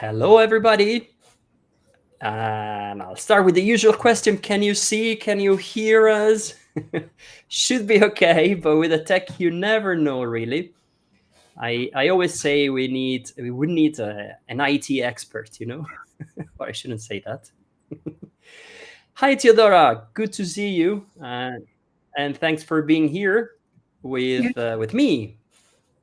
Hello, everybody. And I'll start with the usual question. Can you see? Can you hear us? Should be okay, but with the tech, you never know, really. I always say we would need an IT expert, But I shouldn't say that. Hi, Theodora. Good to see you. And thanks for being here Yeah, with me.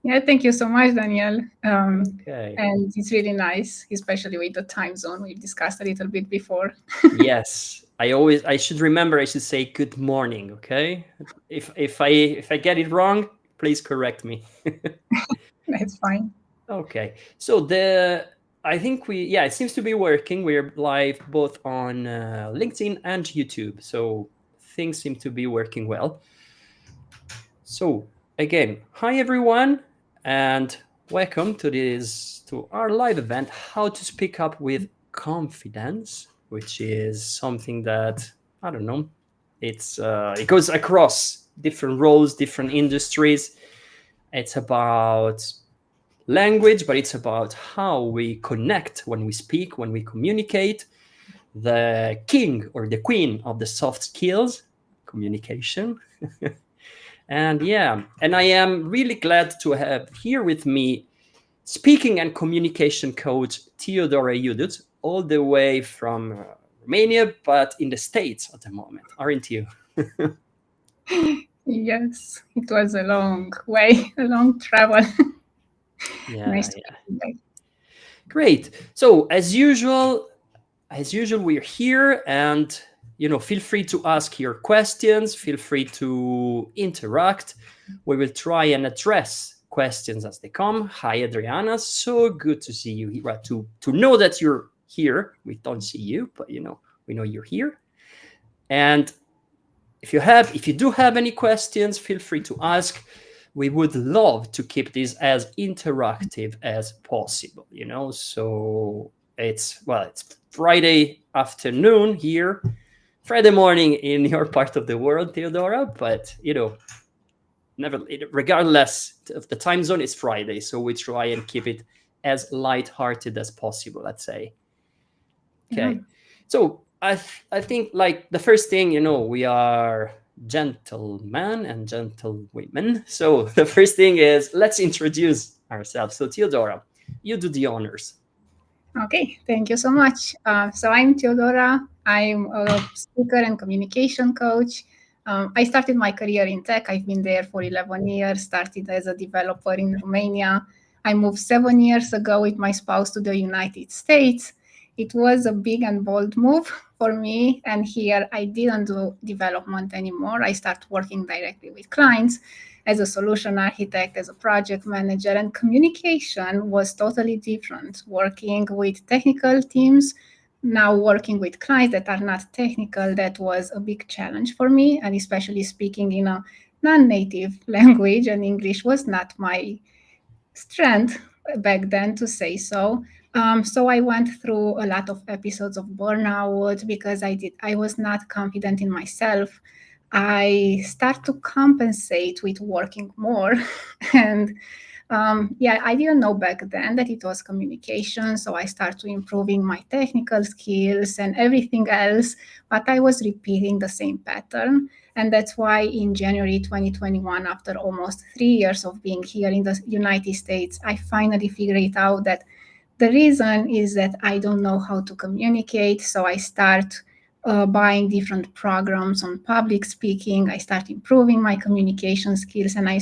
yeah, thank you so much, Daniel. Okay. And it's really nice, especially with the time zone we've discussed a little bit before. Yes, I should remember I should say good morning, okay? If I get it wrong, please correct me. That's fine. Okay. So I think it seems to be working. We're live both on LinkedIn and YouTube. So things seem to be working well. So again, hi everyone and welcome to our live event, How to Speak Up with Confidence, which is something that, I don't know, it goes across different roles, different industries. It's about language, but it's about how we connect when we speak, when we communicate. The king or the queen of the soft skills, communication. And I am really glad to have here with me speaking and communication coach 𝗬𝗨 𝗨𝗬𝗲, all the way from Romania, but in the States at the moment, aren't you? Yes, it was a long way, a long travel. Nice to Yeah. be back. Great. So as usual, we're here, and feel free to ask your questions. Feel free to interact. We will try and address questions as they come. Hi, Adriana. So good to see you here. Well, to know that you're here. We don't see you, but we know you're here. And if you do have any questions, feel free to ask. We would love to keep this as interactive as possible. So it's Friday afternoon here, Friday morning in your part of the world, Theodora, but regardless of the time zone, it's Friday, so we try and keep it as light-hearted as possible, let's say. Okay. Yeah. So I think, like, the first thing, we are gentlemen and gentlewomen. So the first thing is, let's introduce ourselves. So Theodora, you do the honors. Okay, thank you so much. So I'm Teodora. I'm a speaker and communication coach. I started my career in tech. I've been there for 11 years, started as a developer in Romania. I moved 7 years ago with my spouse to the United States. It was a big and bold move for me. And here I didn't do development anymore. I started working directly with clients as a solution architect, as a project manager, and communication was totally different. Working with technical teams, now working with clients that are not technical, that was a big challenge for me, and especially speaking in a non-native language, and English was not my strength back then, to say so. So I went through a lot of episodes of burnout because I was not confident in myself. I start to compensate with working more. And I didn't know back then that it was communication. So I started improving my technical skills and everything else, but I was repeating the same pattern. And that's why in January 2021, after almost 3 years of being here in the United States, I finally figured it out that the reason is that I don't know how to communicate. So I start buying different programs on public speaking. I start improving my communication skills, and I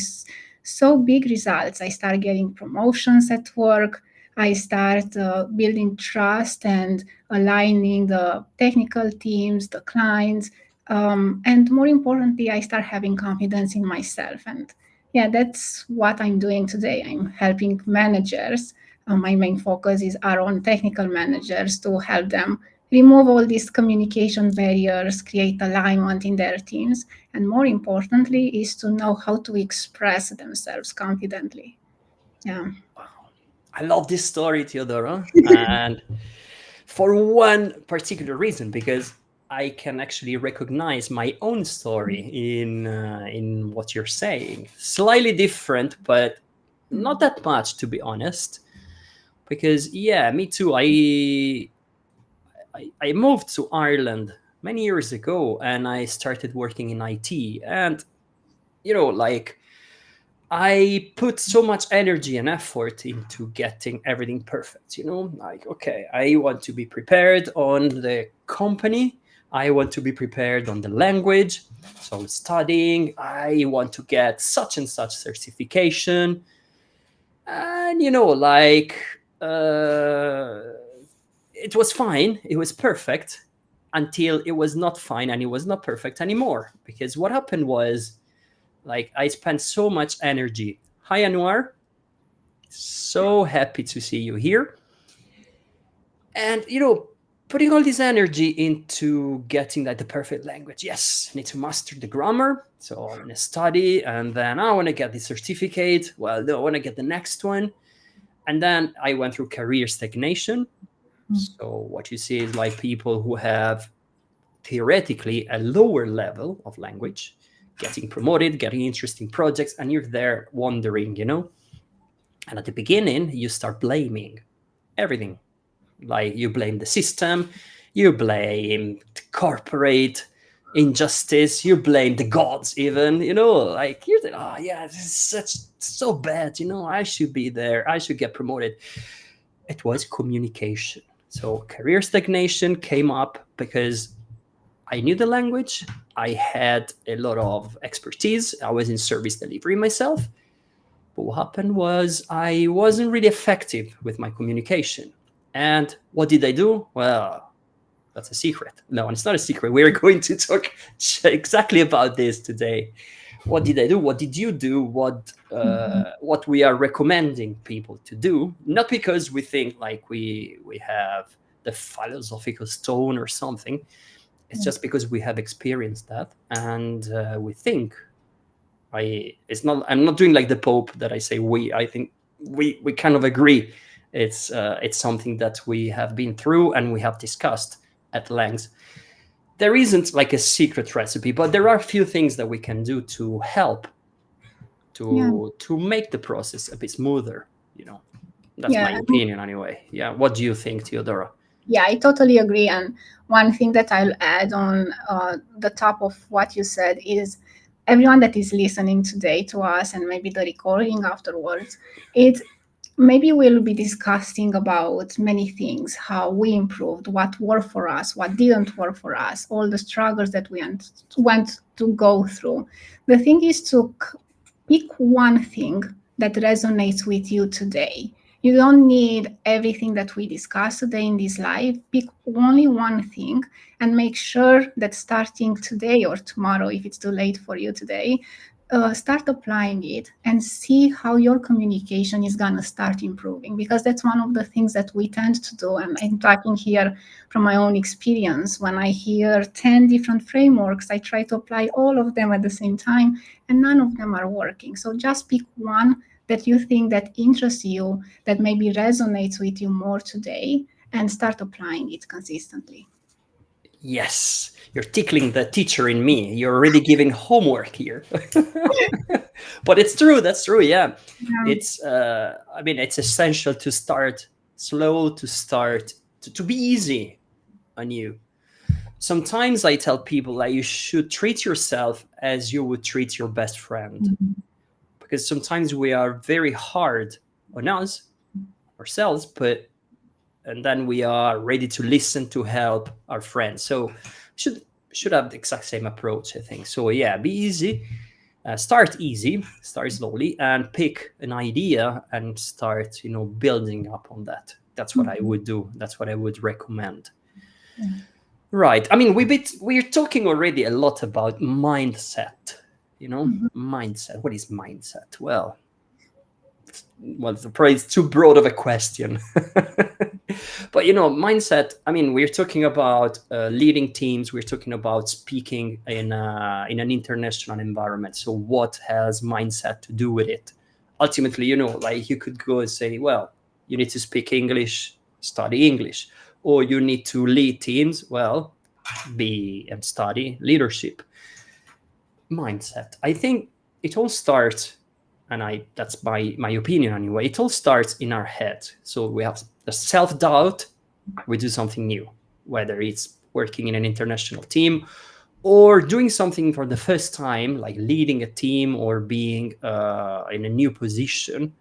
saw big results. I start getting promotions at work. I start building trust and aligning the technical teams, the clients, and more importantly, I start having confidence in myself. And yeah, that's what I'm doing today. I'm helping managers. My main focus is our own technical managers to help them remove all these communication barriers, create alignment in their teams, and more importantly, is to know how to express themselves confidently. Yeah. Wow. I love this story, Theodora, and for one particular reason, because I can actually recognize my own story in what you're saying. Slightly different, but not that much, to be honest. because yeah, me too. I moved to Ireland many years ago, and I started working in IT, and like I put so much energy and effort into getting everything perfect. Like, okay, I want to be prepared on the company. I want to be prepared on the language. So I'm studying. I want to get such and such certification. And, like, it was fine. It was perfect until it was not fine and it was not perfect anymore. Because what happened was, like, I spent so much energy. Hi, Anwar. So happy to see you here. And, putting all this energy into getting like the perfect language. Yes, I need to master the grammar. So I'm going to study, and then I want to get the certificate. Well, no, I want to get the next one. And then I went through career stagnation. So what you see is like people who have theoretically a lower level of language, getting promoted, getting interesting projects, and you're there wondering, And at the beginning, you start blaming everything. Like, you blame the system, you blame the corporate injustice, you blame the gods even, like, you're like, oh yeah, this is so bad, I should be there, I should get promoted. It was communication. So career stagnation came up because I knew the language, I had a lot of expertise, I was in service delivery myself. But what happened was I wasn't really effective with my communication. And what did I do? Well, that's a secret. No, it's not a secret. We're going to talk exactly about this today. What did I do? What did you do? What we are recommending people to do? Not because we think like we have the philosophical stone or something. It's just because we have experienced that, and we think. I'm not doing like the Pope that I say we. I think we kind of agree. It's something that we have been through and we have discussed at length. There isn't like a secret recipe, but there are a few things that we can do to help to make the process a bit smoother. That's my opinion anyway. Yeah. What do you think, Teodora? Yeah, I totally agree. And one thing that I'll add on the top of what you said is everyone that is listening today to us and maybe the recording afterwards, maybe we'll be discussing about many things, how we improved, what worked for us, what didn't work for us, all the struggles that we went to go through. The thing is to pick one thing that resonates with you today. You don't need everything that we discussed today in this live. Pick only one thing and make sure that starting today or tomorrow, if it's too late for you today, start applying it and see how your communication is going to start improving, because that's one of the things that we tend to do. And I'm talking here from my own experience. When I hear 10 different frameworks, I try to apply all of them at the same time, and none of them are working. So just pick one that you think that interests you, that maybe resonates with you more today, and start applying it consistently. Yes, you're tickling the teacher in me. You're already giving homework here. But it's true. That's true. Yeah. It's, it's essential to start slow, to be easy on you. Sometimes I tell people that you should treat yourself as you would treat your best friend. Because sometimes we are very hard on ourselves, and then we are ready to listen to help our friends. So should have the exact same approach, I think. So yeah, be easy, start easy, start slowly, and pick an idea and start, building up on that. That's what I would do. That's what I would recommend. Right. I mean, we're talking already a lot about mindset. Mindset. What is mindset? Well, probably it's too broad of a question. But mindset, we're talking about leading teams, we're talking about speaking in an international environment. So what has mindset to do with it? Ultimately, like, you could go and say, well, you need to speak English, study English, or you need to lead teams, well, be and study leadership. Mindset, I think it all starts and that's my opinion anyway, it all starts in our head. So we have the self-doubt, we do something new, whether it's working in an international team or doing something for the first time, like leading a team or being in a new position.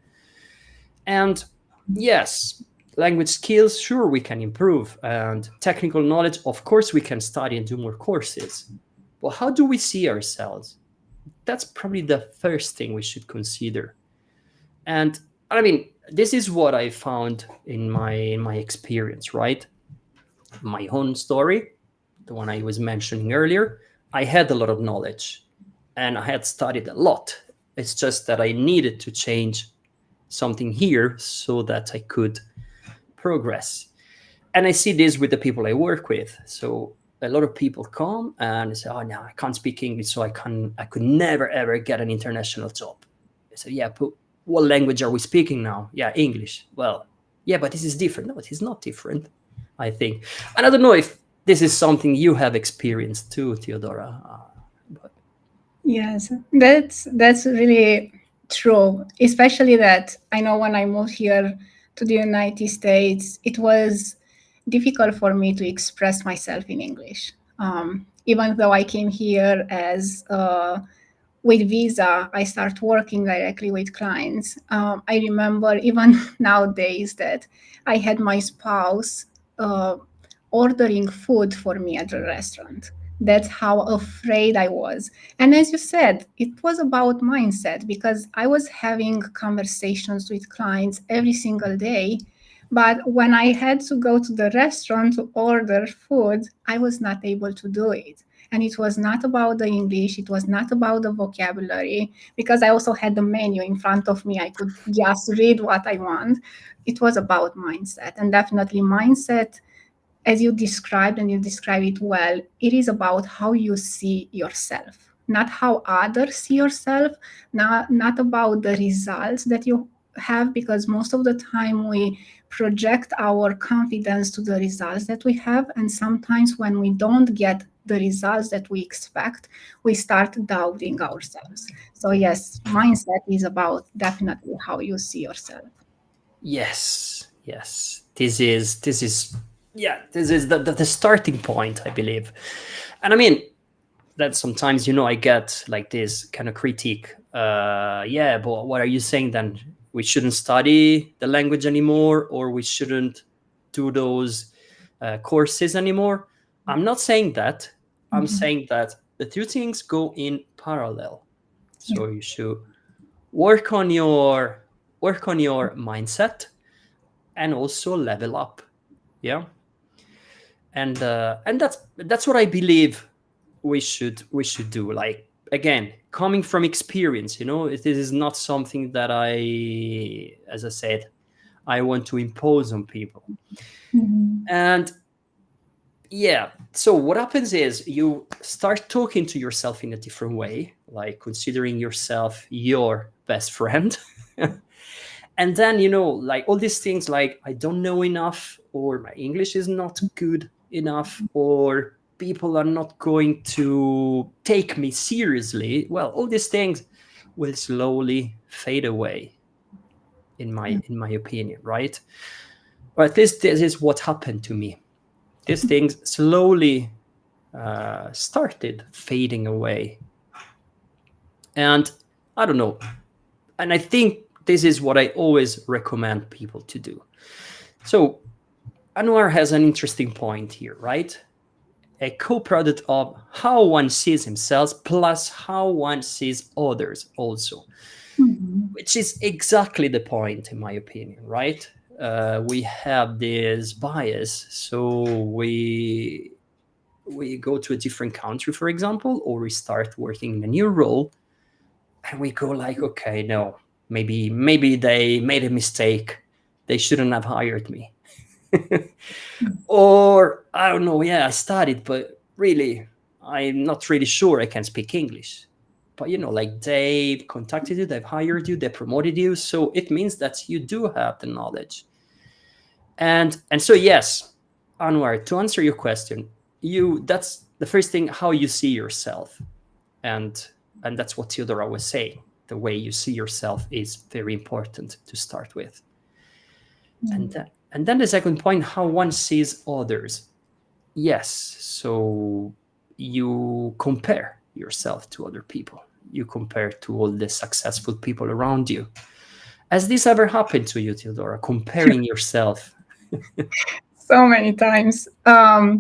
And yes, language skills, sure, we can improve. And technical knowledge, of course, we can study and do more courses. But how do we see ourselves? That's probably the first thing we should consider. And I mean, this is what I found in my experience, right? My own story, the one I was mentioning earlier, I had a lot of knowledge and I had studied a lot. It's just that I needed to change something here so that I could progress. And I see this with the people I work with. So a lot of people come and say, oh, no, I can't speak English, so I could never, ever get an international job. I say, yeah, but what language are we speaking now? Yeah, English. Well, yeah, but this is different. No, it is not different, I think. And I don't know if this is something you have experienced too, 𝗬𝗨. But Yes, that's really true. Especially that I know when I moved here to the United States, it was difficult for me to express myself in English. Even though I came here as with visa, I start working directly with clients. I remember even nowadays that I had my spouse ordering food for me at the restaurant. That's how afraid I was. And as you said, it was about mindset because I was having conversations with clients every single day. But when I had to go to the restaurant to order food, I was not able to do it. And it was not about the English, it was not about the vocabulary, because I also had the menu in front of me. I could just read what I want. It was about mindset. And definitely mindset, as you described, and you describe it well, it is about how you see yourself, not how others see yourself, not about the results that you have, because most of the time we project our confidence to the results that we have. And sometimes when we don't get the results that we expect, we start doubting ourselves. So yes, mindset is about definitely how you see yourself. yes, this is the starting point, I believe. And I mean, that sometimes, I get like this kind of critique. Yeah, but what are you saying then? We shouldn't study the language anymore, or we shouldn't do those courses anymore? I'm not saying that. I'm saying that the two things go in parallel. So you should work on your mindset and also level up. Yeah. And that's what I believe we should do. Like, again, coming from experience, this is not something that as I said, I want to impose on people. And yeah, so what happens is you start talking to yourself in a different way, like considering yourself your best friend. And then, like all these things, like I don't know enough, or my English is not good enough, or people are not going to take me seriously. Well, all these things will slowly fade away, in my opinion, right? Or at least this is what happened to me. These things slowly started fading away. And I don't know. And I think this is what I always recommend people to do. So Anwar has an interesting point here, right? A co-product of how one sees himself plus how one sees others also, which is exactly the point, in my opinion, right? We have this bias. So we go to a different country, for example, or we start working in a new role, and we go like, okay, no, maybe they made a mistake. They shouldn't have hired me. Or I don't know, yeah, I studied, but really, I'm not really sure I can speak English. But like they contacted you, they've hired you, they promoted you, so it means that you do have the knowledge. And so yes, Anwar, to answer your question, that's the first thing, how you see yourself. And that's what 𝗬𝗨 was saying. the way you see yourself is very important to start with. And then the second point, how one sees others. Yes, so you compare yourself to other people. You compare to all the successful people around you. Has this ever happened to you, Theodora, comparing yourself? So many times. I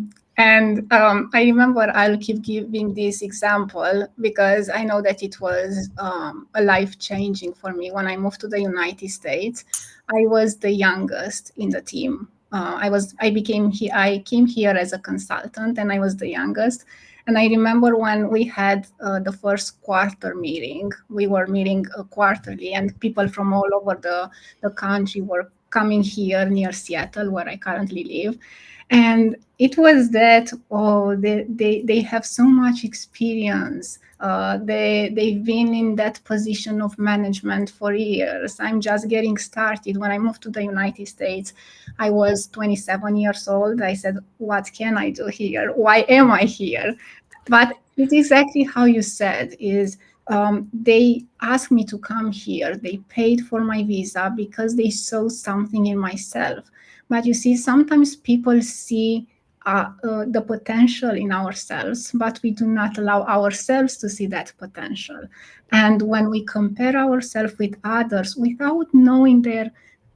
remember I'll keep giving this example because I know that it was a life-changing for me. When I moved to the United States, I was the youngest in the team. I came here as a consultant, and I was the youngest. And I remember when we had the first quarter meeting, we were meeting quarterly, and people from all over the country were coming here near Seattle, where I currently live. And it was that, they have so much experience. They've been in that position of management for years. I'm just getting started. When I moved to the United States, I was 27 years old. I said, what can I do here? Why am I here? But it's exactly how you said is, they asked me to come here. They paid for my visa because they saw something in myself. But you see, sometimes people see the potential in ourselves, but we do not allow ourselves to see that potential. And when we compare ourselves with others without knowing their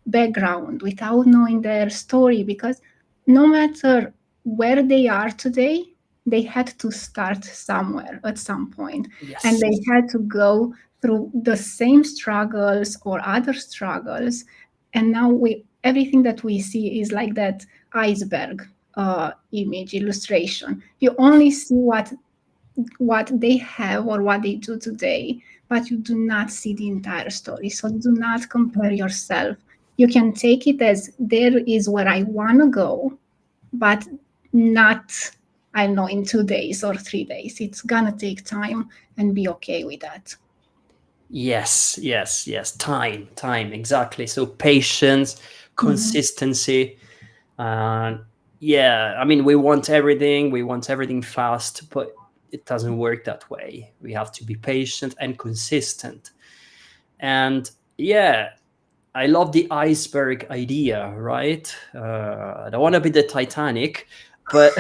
background, without knowing their story, because no matter where they are today, they had to start somewhere at some point. Yes. And they had to go through the same struggles or other struggles. And now everything that we see is like that iceberg image illustration. You only see what they have or what they do today, but you do not see the entire story. So do not compare yourself. You can take it as, there is where I want to go, but not, I don't know, in 2 days or 3 days. It's gonna take time, and be okay with that. Yes. Time, exactly. So patience, consistency. Yeah, I mean, we want everything fast, but it doesn't work that way. We have to be patient and consistent. And yeah, I love the iceberg idea, right? I don't want to be the Titanic, but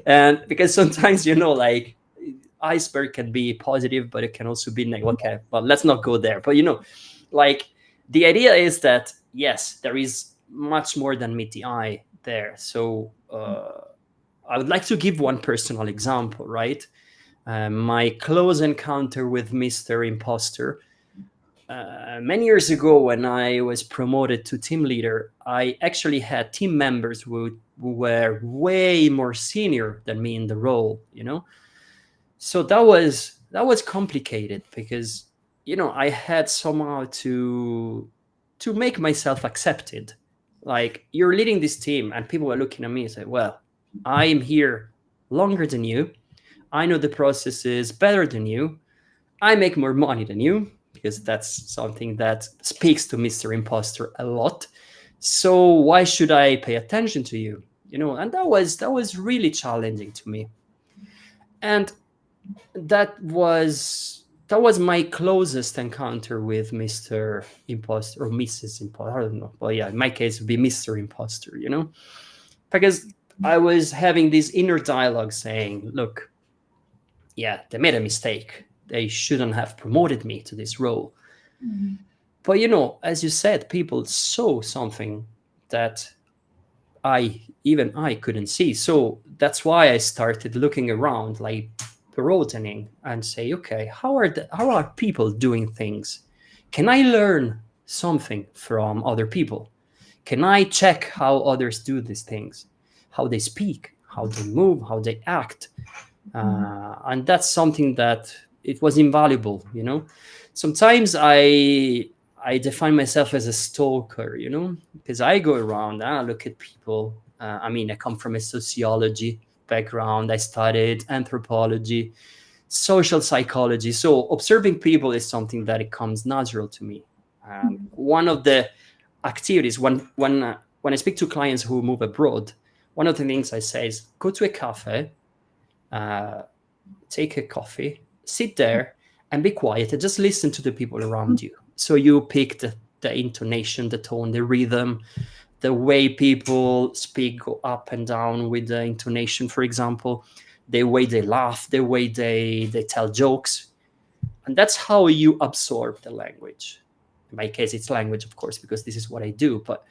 and because sometimes, like, iceberg can be positive, but it can also be negative. Okay, but let's not go there. But like, the idea is that yes, there is much more than meet the eye there. So I would like to give one personal example, right? My close encounter with Mr. Imposter. Many years ago, when I was promoted to team leader, I actually had team members who were way more senior than me in the role, So that was complicated because, I had somehow to make myself accepted. Like, you're leading this team, and people were looking at me and say, well, I'm here longer than you. I know the processes better than you. I make more money than you, because that's something that speaks to Mr. Imposter a lot. So why should I pay attention to you? And that was really challenging to me. And that was my closest encounter with Mr. Imposter or Mrs. Imposter. I don't know. But yeah, in my case, it would be Mr. Imposter, because I was having this inner dialogue saying, look, yeah, they made a mistake. They shouldn't have promoted me to this role. Mm-hmm. But, as you said, people saw something that I couldn't see. So that's why I started looking around, like broadening, and say, okay, how are people doing things? Can I learn something from other people? Can I check how others do these things? How they speak, how they move, how they act? And that's something that it was invaluable, Sometimes I define myself as a stalker, because I go around and I look at people. I come from a sociology background. I studied anthropology, social psychology. So observing people is something that it comes natural to me. One of the activities when I speak to clients who move abroad, one of the things I say is go to a cafe, take a coffee, sit there, and be quiet and just listen to the people around you. So you pick the intonation, the tone, the rhythm, the way people speak, go up and down with the intonation, for example, the way they laugh, the way they tell jokes. And that's how you absorb the language. In my case, it's language, of course, because this is what I do. But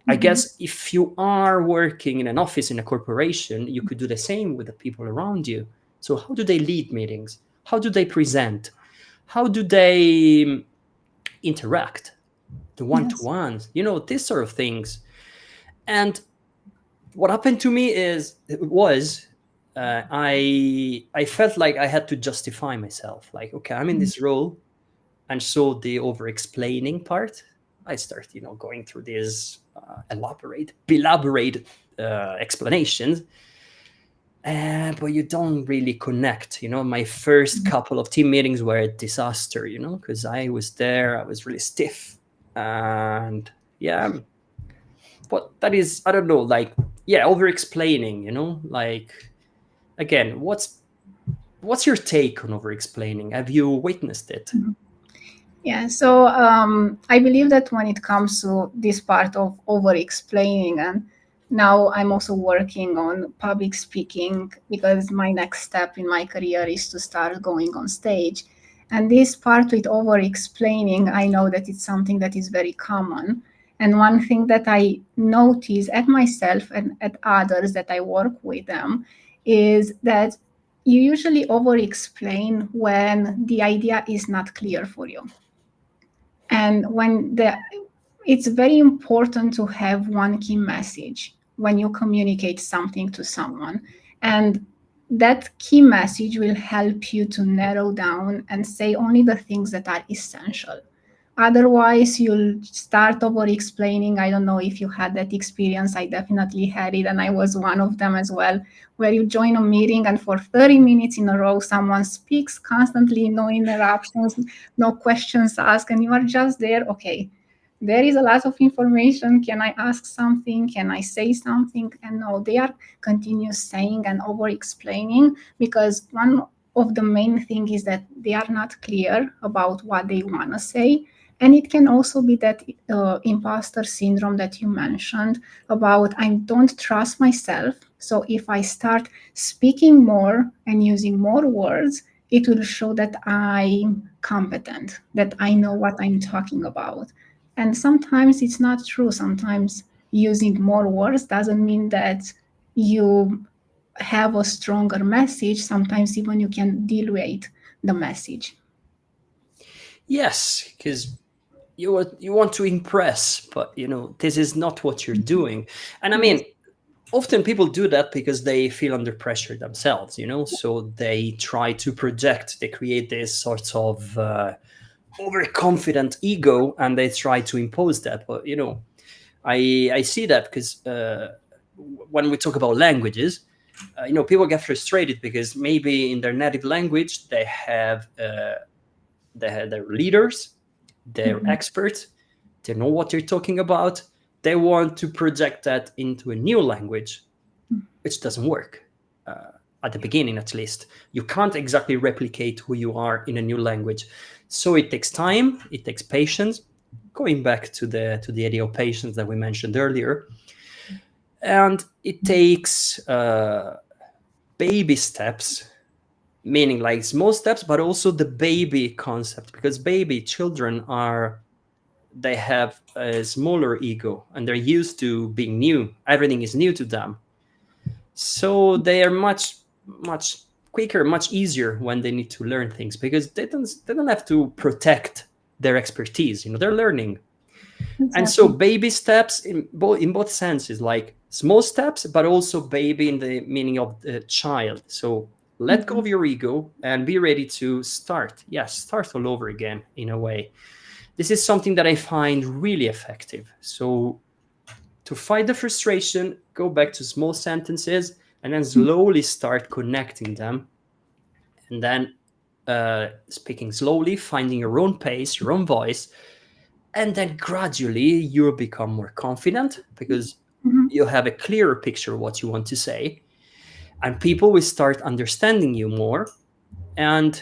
I guess if you are working in an office in a corporation, you could do the same with the people around you. So how do they lead meetings? How do they present? How do they interact? The one-to-ones, you know, these sort of things. And what happened to me was I felt like I had to justify myself. Like, okay, I'm in this role. And so the over-explaining part, I start, you know, going through these elaborate explanations. But you don't really connect, you know. My first couple of team meetings were a disaster, you know, because I was there, I was really stiff. And yeah, but that is, I don't know, like, yeah, over-explaining, you know, like, again, what's your take on over-explaining? Have you witnessed it? Yeah, so I believe that when it comes to this part of over-explaining, and now I'm also working on public speaking because my next step in my career is to start going on stage. And this part with over-explaining, I know that it's something that is very common. And one thing that I notice at myself and at others that I work with them is that you usually over-explain when the idea is not clear for you. And it's very important to have one key message when you communicate something to someone. And that key message will help you to narrow down and say only the things that are essential. Otherwise, you'll start over explaining. I don't know if you had that experience. I definitely had it, and I was one of them as well, where you join a meeting and for 30 minutes in a row, someone speaks constantly, no interruptions, no questions asked, and you are just there, okay, there is a lot of information. Can I ask something? Can I say something? And no, they are continuous saying and over explaining, because one of the main thing is that they are not clear about what they want to say. And it can also be that imposter syndrome that you mentioned about I don't trust myself. So if I start speaking more and using more words, it will show that I'm competent, that I know what I'm talking about. And sometimes it's not true. Sometimes using more words doesn't mean that you have a stronger message. Sometimes even you can dilute the message. Yes, because you want to impress, but you know, this is not what you're doing. And I mean, often people do that because they feel under pressure themselves, you know, so they try to project, they create this sort of overconfident ego, and they try to impose that. But you know, I see that because when we talk about languages, you know, people get frustrated because maybe in their native language they have their leaders, they're experts, they know what they're talking about. They want to project that into a new language, which doesn't work. At the beginning, at least, you can't exactly replicate who you are in a new language. So it takes time, it takes patience. Going back to the idea of patience that we mentioned earlier, and it takes baby steps, meaning like small steps, but also the baby concept, because baby children they have a smaller ego and they're used to being new. Everything is new to them. So they are much quicker, much easier when they need to learn things, because they don't have to protect their expertise. You know, they're learning. Exactly. And so baby steps in both senses, like small steps, but also baby in the meaning of the child. So let go of your ego and be ready to start. Yes, start all over again in a way. This is something that I find really effective. So to fight the frustration, go back to small sentences and then slowly start connecting them. And then speaking slowly, finding your own pace, your own voice. And then gradually you'll become more confident because you have a clearer picture of what you want to say. And people will start understanding you more. And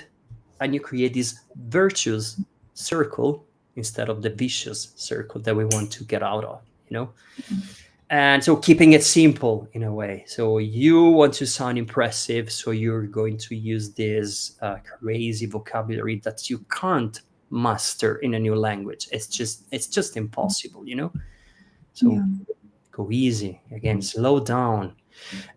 and you create this virtuous circle instead of the vicious circle that we want to get out of, you know? And so keeping it simple in a way. So you want to sound impressive, so you're going to use this crazy vocabulary that you can't master in a new language. It's just impossible, you know? So go easy, again, slow down.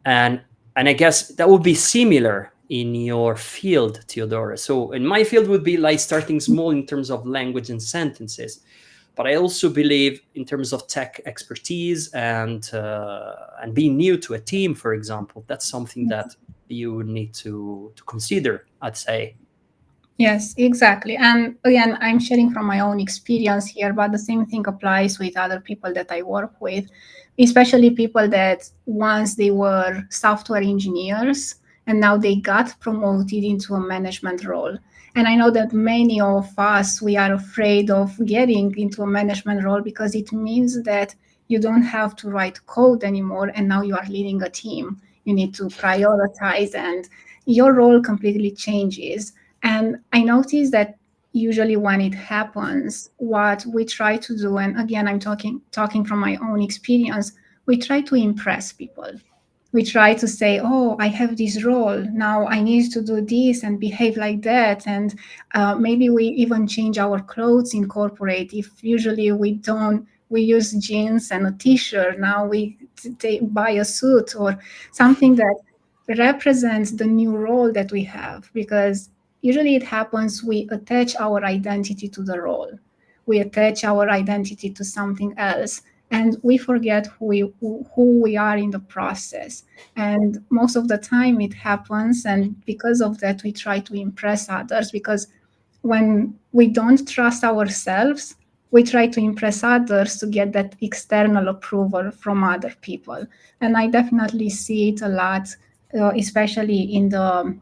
And I guess that would be similar in your field, 𝗬𝗨. So in my field would be like starting small in terms of language and sentences. But I also believe in terms of tech expertise and being new to a team, for example, that's something that you need to consider, I'd say. Yes, exactly. And again, I'm sharing from my own experience here, but the same thing applies with other people that I work with, especially people that once they were software engineers and now they got promoted into a management role. And I know that many of us, we are afraid of getting into a management role because it means that you don't have to write code anymore and now you are leading a team. You need to prioritize and your role completely changes. And I noticed that usually when it happens, what we try to do, and again, I'm talking from my own experience, we try to impress people. We try to say, oh, I have this role. Now I need to do this and behave like that. And maybe we even change our clothes in corporate. If usually we use jeans and a t-shirt, now we buy a suit or something that represents the new role that we have, because usually it happens, we attach our identity to the role. We attach our identity to something else, and we forget who we are in the process. And most of the time it happens, and because of that, we try to impress others, because when we don't trust ourselves, we try to impress others to get that external approval from other people. And I definitely see it a lot, especially in the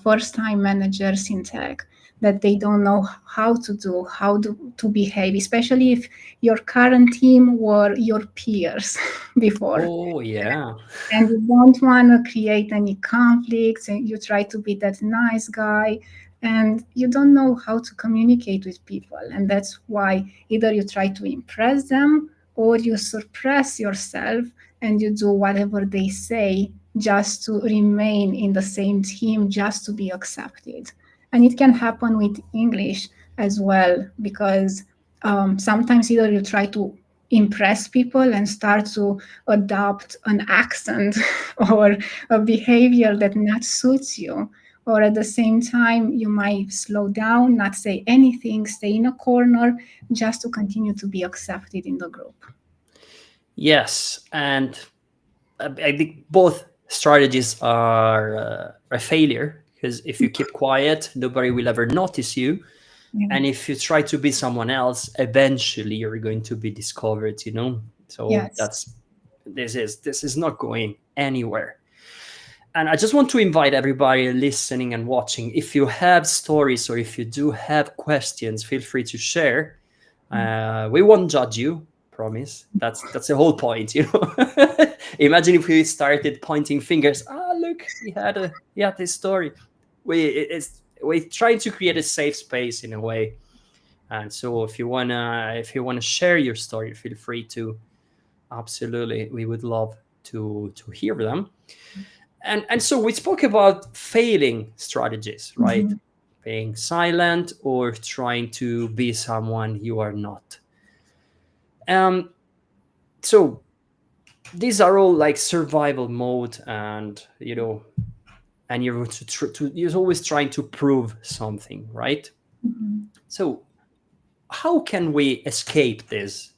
first-time managers in tech, that they don't know how to behave, especially if your current team were your peers before. Oh, yeah. And you don't want to create any conflicts, and you try to be that nice guy, and you don't know how to communicate with people. And that's why either you try to impress them or you suppress yourself and you do whatever they say just to remain in the same team, just to be accepted. And it can happen with English as well, because sometimes either you try to impress people and start to adopt an accent or a behavior that not suits you, or at the same time you might slow down, not say anything, stay in a corner just to continue to be accepted in the group. Yes, and I think both strategies are a failure, because if you keep quiet, nobody will ever notice you. Yeah. And if you try to be someone else, eventually you're going to be discovered, you know? So Yes. this is not going anywhere. And I just want to invite everybody listening and watching, if you have stories or if you do have questions, feel free to share. We won't judge you, promise. That's the whole point, you know. Imagine if we started pointing fingers. Look, he had this story. We try to create a safe space in a way. And so if you wanna share your story, feel free to. Absolutely, we would love to hear them. And so we spoke about failing strategies, right? Mm-hmm. Being silent or trying to be someone you are not. So these are all like survival mode, and you know, and you're you're always trying to prove something, right? Mm-hmm. So how can we escape this?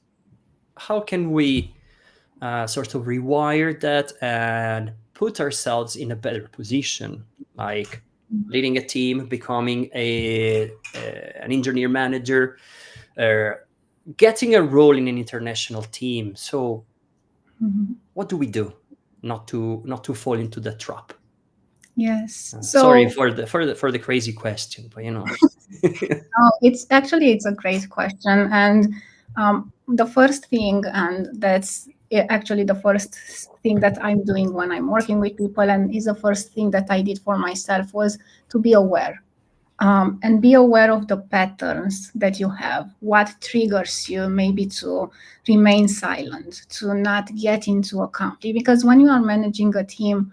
How can we sort of rewire that and put ourselves in a better position, like leading a team, becoming an engineer manager, getting a role in an international team? So what do we do not to fall into the trap? Yes. Sorry for the crazy question, but you know. It's a great question. And the first thing, and that's actually the first thing that I'm doing when I'm working with people, and is the first thing that I did for myself, was to be aware. and be aware of the patterns that you have, what triggers you maybe to remain silent, to not get into a conflict. Because when you are managing a team,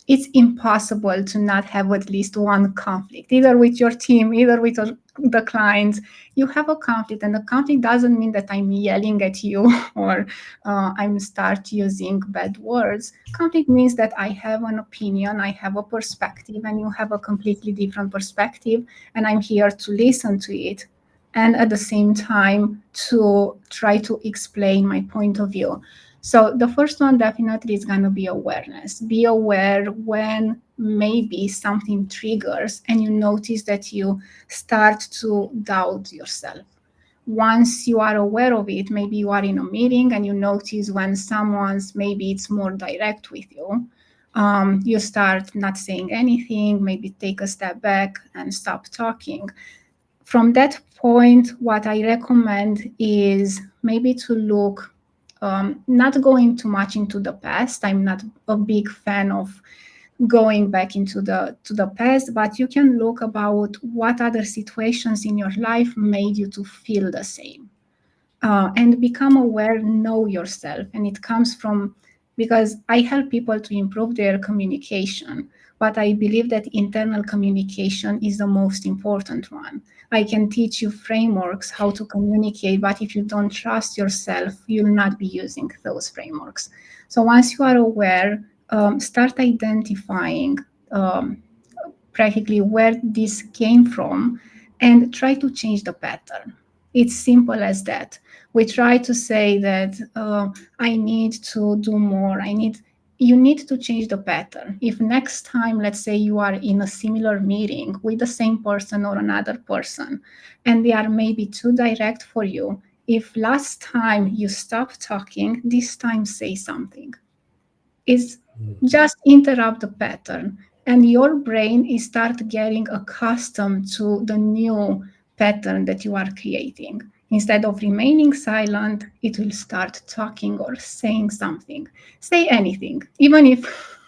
it's impossible to not have at least one conflict, either with your team, either with the clients. You have a conflict, and the conflict doesn't mean that I'm yelling at you or I'm start using bad words. Conflict means that I have an opinion, I have a perspective, and you have a completely different perspective, and I'm here to listen to it, and at the same time to try to explain my point of view. So the first one definitely is going to be awareness. Be aware when maybe something triggers and you notice that you start to doubt yourself. Once you are aware of it, maybe you are in a meeting and you notice when someone's maybe it's more direct with you, you start not saying anything, maybe take a step back and stop talking. From that point, what I recommend is maybe to look, not going too much into the past. I'm not a big fan of going back into the past, but you can look about what other situations in your life made you to feel the same, and become aware, know yourself. And it comes from, because I help people to improve their communication, but I believe that internal communication is the most important one. I can teach you frameworks how to communicate, but if you don't trust yourself, you'll not be using those frameworks. So once you are aware, start identifying practically where this came from and try to change the pattern. It's simple as that. We try to say that I need to do more. You need to change the pattern. If next time, let's say you are in a similar meeting with the same person or another person, and they are maybe too direct for you, if last time you stop talking, this time say something. It's just interrupt the pattern, and your brain is start getting accustomed to the new pattern that you are creating. Instead of remaining silent, it will start talking or saying something. Say anything, even if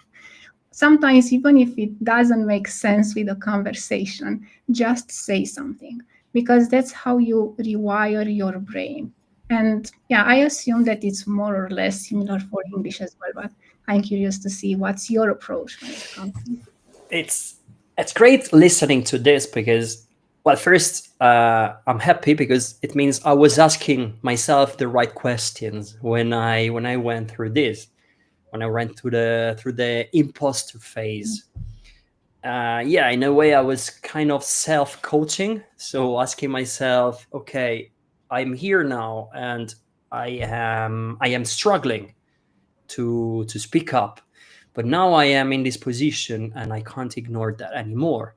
sometimes, even if it doesn't make sense with the conversation, just say something, because that's how you rewire your brain. And yeah, I assume that it's more or less similar for English as well, but I'm curious to see what's your approach when it comes to It's great listening to this because, well, first I'm happy because it means I was asking myself the right questions when I went through this, when I went through the imposter phase. Yeah, in a way, I was kind of self-coaching, so asking myself, okay, I'm here now, and I am struggling to speak up, but now I am in this position, and I can't ignore that anymore.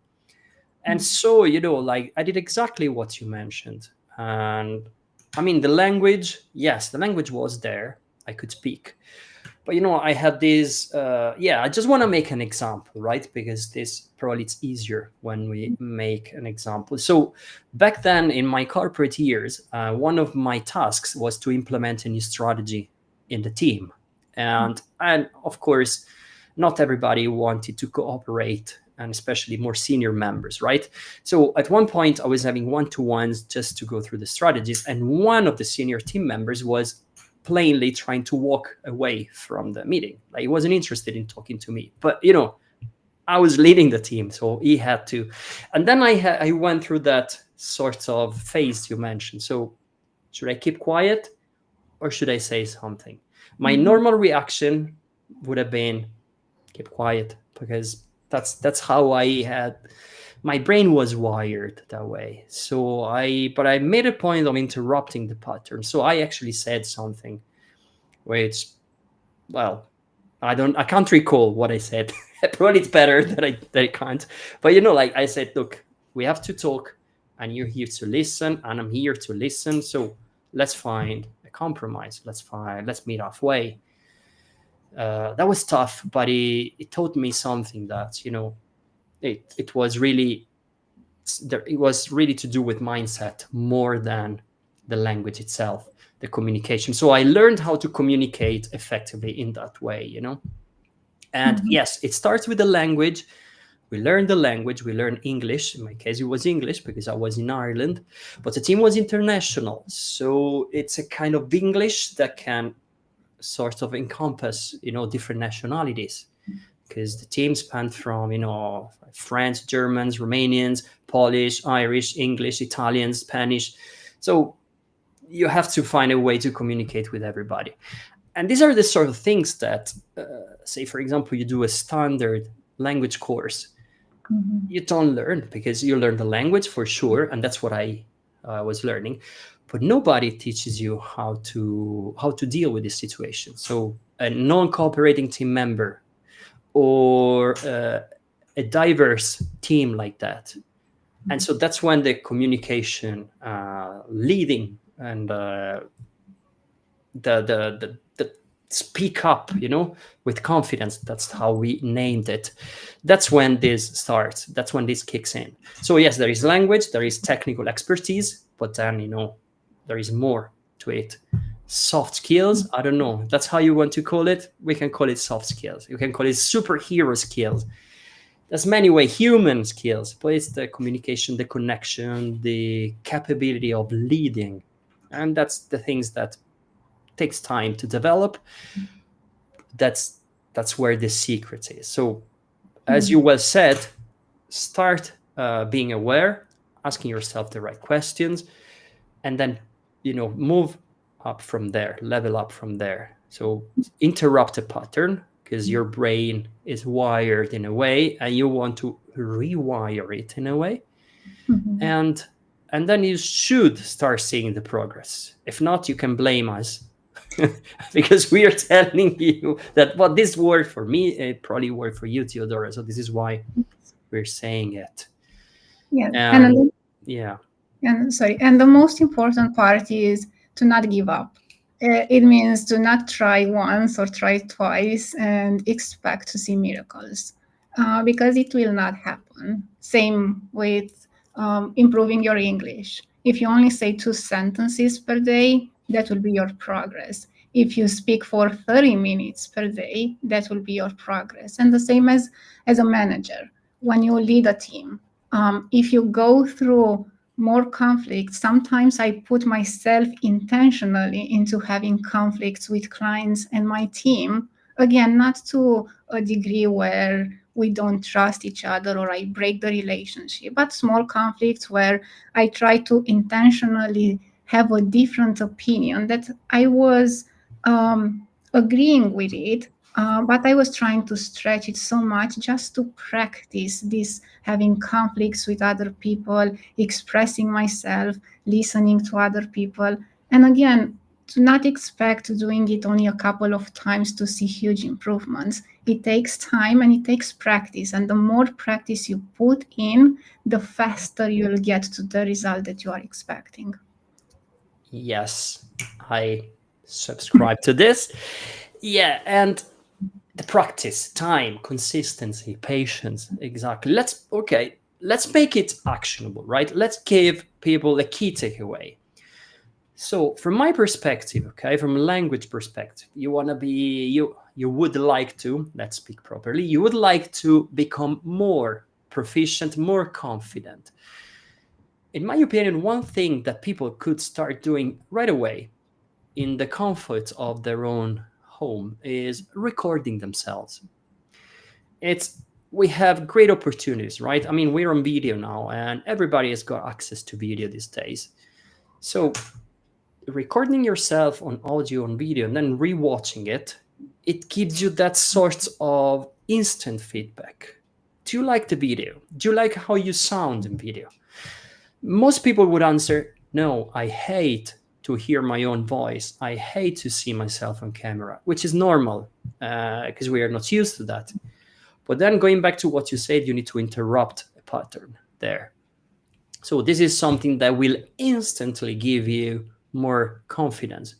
And so, like I did exactly what you mentioned, and I mean the language. Yes, the language was there. I could speak, but I had this. Yeah, I just want to make an example, right? Because this probably it's easier when we make an example. So back then in my corporate years, one of my tasks was to implement a new strategy in the team, and of course, not everybody wanted to cooperate, and especially more senior members, right? So at one point, I was having one-to-ones just to go through the strategies, and one of the senior team members was plainly trying to walk away from the meeting. Like he wasn't interested in talking to me, but I was leading the team, so he had to. And then I went through that sort of phase you mentioned. So should I keep quiet or should I say something? My normal reaction would have been keep quiet, because that's how my brain was wired that way. So but I made a point of interrupting the pattern. So I actually said something which, well, I can't recall what I said. Probably it's better that I can't. But like I said, look, we have to talk, and you're here to listen, and I'm here to listen. So let's find a compromise. Let's meet halfway. That was tough, but it taught me something that it was really to do with mindset more than the language itself, the communication. So I learned how to communicate effectively in that way, and yes, it starts with the language, We learn the language, we learn English. In my case, it was English because I was in Ireland, but the team was international. So it's a kind of English that can sort of encompass, different nationalities, because the team spanned from, French, Germans, Romanians, Polish, Irish, English, Italian, Spanish. So you have to find a way to communicate with everybody. And these are the sort of things that, say, for example, you do a standard language course. You don't learn, because you learn the language for sure, and that's what I was learning. But nobody teaches you how to deal with this situation. So a non-cooperating team member or a diverse team like that. And so that's when the communication, leading, and the speak up, with confidence. That's how we named it. That's when this starts. That's when this kicks in. So yes, there is language, there is technical expertise, but then, there is more to it. Soft skills, I don't know. That's how you want to call it. We can call it soft skills. You can call it superhero skills. There's many ways, human skills, but it's the communication, the connection, the capability of leading. And that's the things that takes time to develop. That's where the secret is. So as you well said, start being aware, asking yourself the right questions, and then, move up from there, level up from there. So interrupt a pattern, because your brain is wired in a way and you want to rewire it in a way. And then you should start seeing the progress. If not, you can blame us because we are telling you that what this worked for me, it probably worked for you, Teodora. So this is why we're saying it. Yeah. And the most important part is to not give up. It means to not try once or try twice and expect to see miracles, because it will not happen. Same with improving your English. If you only say 2 sentences per day, that will be your progress. If you speak for 30 minutes per day, that will be your progress. And the same as a manager, when you lead a team, if you go through more conflicts, sometimes I put myself intentionally into having conflicts with clients and my team. Again, not to a degree where we don't trust each other or I break the relationship, but small conflicts where I try to intentionally have a different opinion that I was agreeing with it, but I was trying to stretch it so much just to practice this, having conflicts with other people, expressing myself, listening to other people. And again, to not expect doing it only a couple of times to see huge improvements. It takes time and it takes practice. And the more practice you put in, the faster you'll get to the result that you are expecting. Yes, I subscribe to this. Yeah, and the practice, time, consistency, patience. Exactly. Let's make it actionable, right? Let's give people a key takeaway. So from my perspective, from a language perspective, you would like to, let's speak properly, you would like to become more proficient, more confident. In my opinion, one thing that people could start doing right away in the comfort of their own home is recording themselves. We have great opportunities, right? I mean, we're on video now and everybody has got access to video these days. So recording yourself on audio and video and then rewatching it gives you that sort of instant feedback. Do you like the video? Do you like how you sound in video? Most people would answer, no, I hate to hear my own voice. I hate to see myself on camera, which is normal because we are not used to that. But then going back to what you said, you need to interrupt a pattern there. So this is something that will instantly give you more confidence,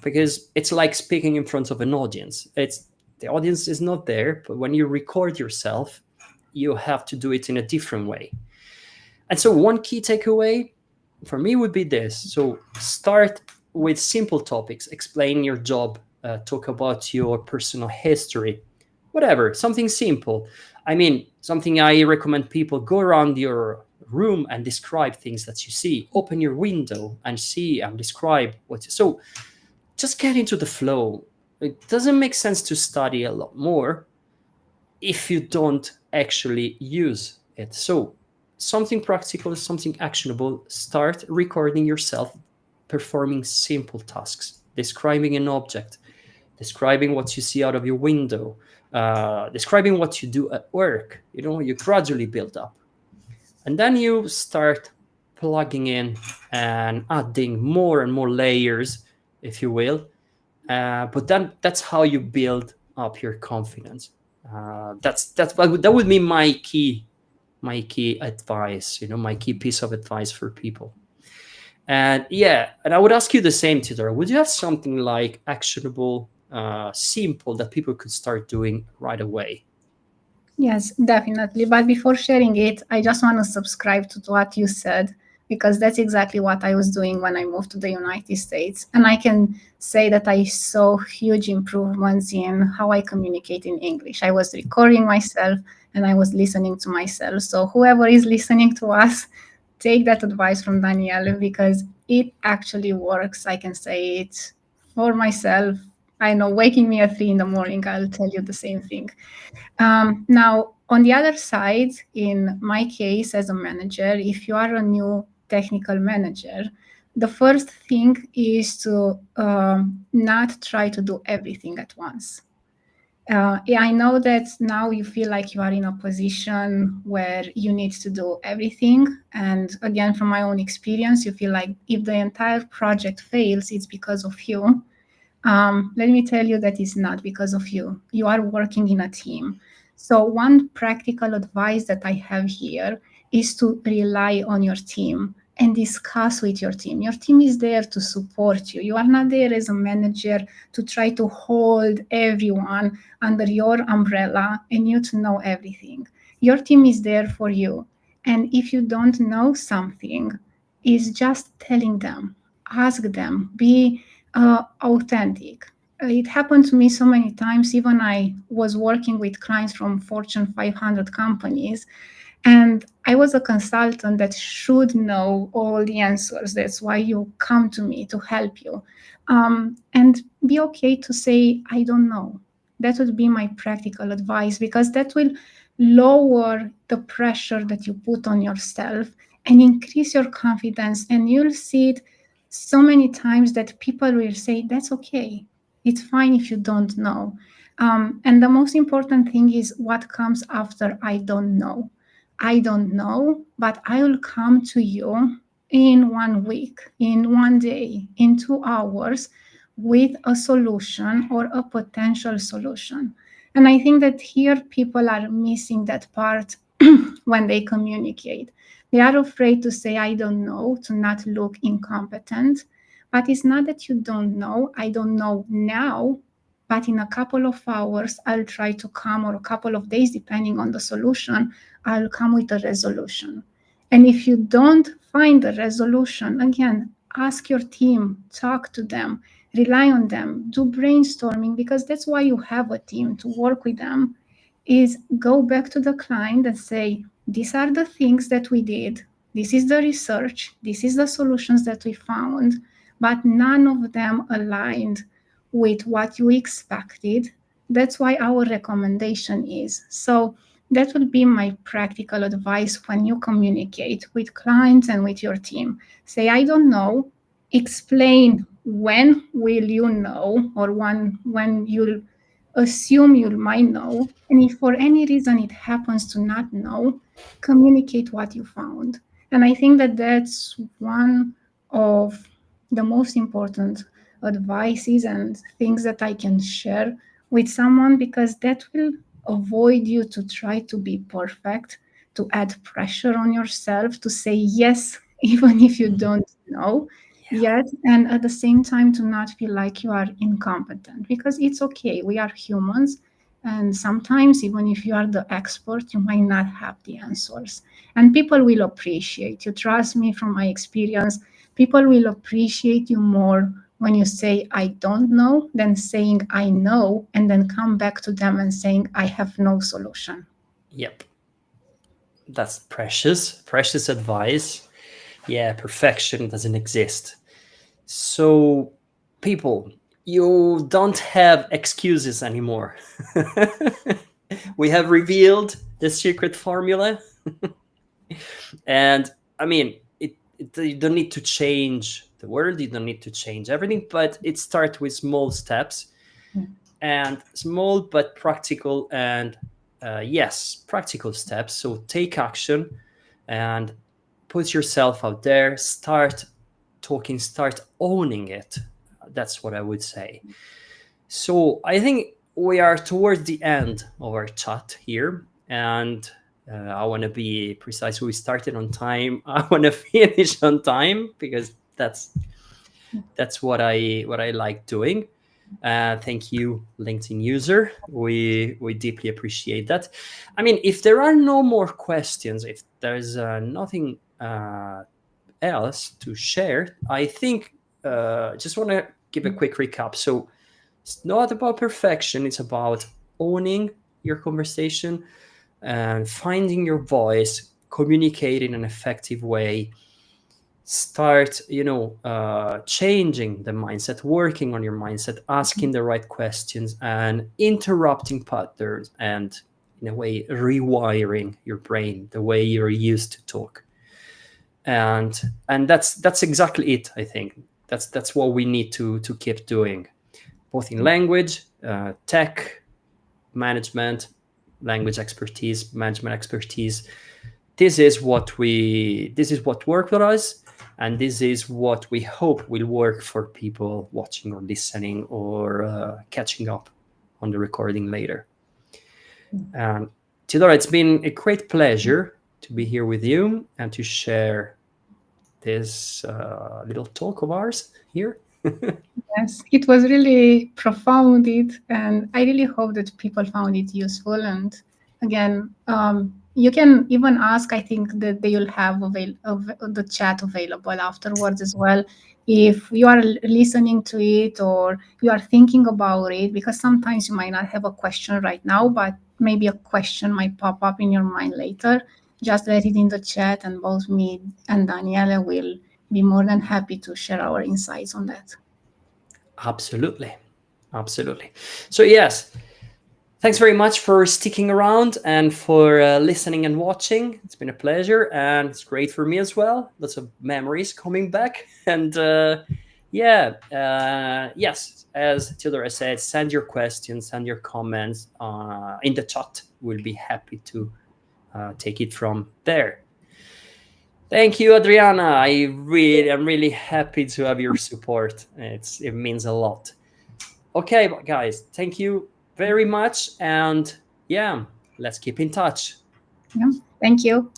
because it's like speaking in front of an audience. The audience is not there, but when you record yourself, you have to do it in a different way. And so one key takeaway for me would be this. So start with simple topics, explain your job, talk about your personal history, whatever, something simple. I mean, something I recommend people: go around your room and describe things that you see. Open your window and see and describe what. So just get into the flow. It doesn't make sense to study a lot more if you don't actually use it. So something practical, something actionable. Start recording yourself performing simple tasks, describing an object, describing what you see out of your window, describing what you do at work. You gradually build up. And then you start plugging in and adding more and more layers, if you will. But then that's how you build up your confidence. That would be my key advice, my key piece of advice for people. And I would ask you the same, Theodora. Would you have something like actionable, simple, that people could start doing right away? Yes, definitely. But before sharing it, I just want to subscribe to what you said, because that's exactly what I was doing when I moved to the United States. And I can say that I saw huge improvements in how I communicate in English. I was recording myself and I was listening to myself. So whoever is listening to us, take that advice from Danielle, because it actually works. I can say it for myself. I know, waking me at 3 a.m, I'll tell you the same thing. Now, on the other side, in my case as a manager, if you are a new technical manager, the first thing is to not try to do everything at once. I know that now you feel like you are in a position where you need to do everything. And again, from my own experience, you feel like if the entire project fails, it's because of you. Let me tell you that it's not because of you. You are working in a team. So one practical advice that I have here is to rely on your team and discuss with your team. Your team is there to support you. You are not there as a manager to try to hold everyone under your umbrella and you to know everything. Your team is there for you. And if you don't know something, it's just telling them, ask them, be authentic. It happened to me so many times. Even I was working with clients from Fortune 500 companies, and I was a consultant that should know all the answers. That's why you come to me, to help you. And be okay to say, I don't know. That would be my practical advice, because that will lower the pressure that you put on yourself and increase your confidence. And you'll see it so many times that people will say, that's okay. It's fine if you don't know. And the most important thing is what comes after I don't know. I don't know, but I will come to you in 1 week, in 1 day, in 2 hours with a solution or a potential solution. And I think that here people are missing that part when they communicate. They are afraid to say, I don't know, to not look incompetent. But it's not that you don't know. I don't know now, but in a couple of hours, I'll try to come, or a couple of days, depending on the solution, I'll come with a resolution. And if you don't find a resolution, again, ask your team, talk to them, rely on them, do brainstorming, because that's why you have a team, to work with them, is go back to the client and say, these are the things that we did. This is the research. This is the solutions that we found, but none of them aligned with what you expected. That's why our recommendation is. So that would be my practical advice when you communicate with clients and with your team. Say, I don't know. Explain when will you know, or when you'll assume you might know. And if for any reason it happens to not know, communicate what you found. And I think that that's one of the most important advices and things that I can share with someone, because that will avoid you to try to be perfect, to add pressure on yourself, to say yes, even if you don't know yet, and at the same time to not feel like you are incompetent, because it's okay. We are humans. And sometimes, even if you are the expert, you might not have the answers. And people will appreciate you. Trust me, from my experience, people will appreciate you more when you say I don't know, then saying I know, and then come back to them and saying I have no solution. Yep. That's precious advice. Yeah, perfection doesn't exist. So, people, you don't have excuses anymore. We have revealed the secret formula. And I mean, you don't need to change the world, you don't need to change everything, but it starts with small steps, and small but practical, and yes, practical steps. So take action and put yourself out there, start talking, start owning it. That's what I would say. So I think we are towards the end of our chat here, and I want to be precise. We started on time. I want to finish on time because that's what I like doing. Thank you, LinkedIn user. We deeply appreciate that. I mean, if there are no more questions, if there's nothing else to share, I think just want to give a quick recap. So it's not about perfection. It's about owning your conversation and finding your voice, communicate in an effective way. Start, changing the mindset, working on your mindset, asking the right questions, and interrupting patterns, and in a way rewiring your brain the way you're used to talk. And that's exactly it. I think that's what we need to keep doing, both in language, tech, management, language expertise, management expertise. This is what worked for us, and this is what we hope will work for people watching or listening or catching up on the recording later. 𝗬𝗨, it's been a great pleasure to be here with you and to share this little talk of ours here. Yes, it was really profound, and I really hope that people found it useful. And again, you can even ask. I think that they will have the chat available afterwards as well. If you are listening to it or you are thinking about it, because sometimes you might not have a question right now, but maybe a question might pop up in your mind later. Just let it in the chat, and both me and Daniela will be more than happy to share our insights on that. Absolutely. So yes, thanks very much for sticking around and for listening and watching. It's been a pleasure, and it's great for me as well. Lots of memories coming back. And yes, as 𝗬𝗨 said, send your questions, send your comments in the chat. We'll be happy to take it from there. Thank you, Adriana. I'm really happy to have your support. It means a lot. Okay, guys, thank you very much. And yeah, let's keep in touch. Yeah, thank you.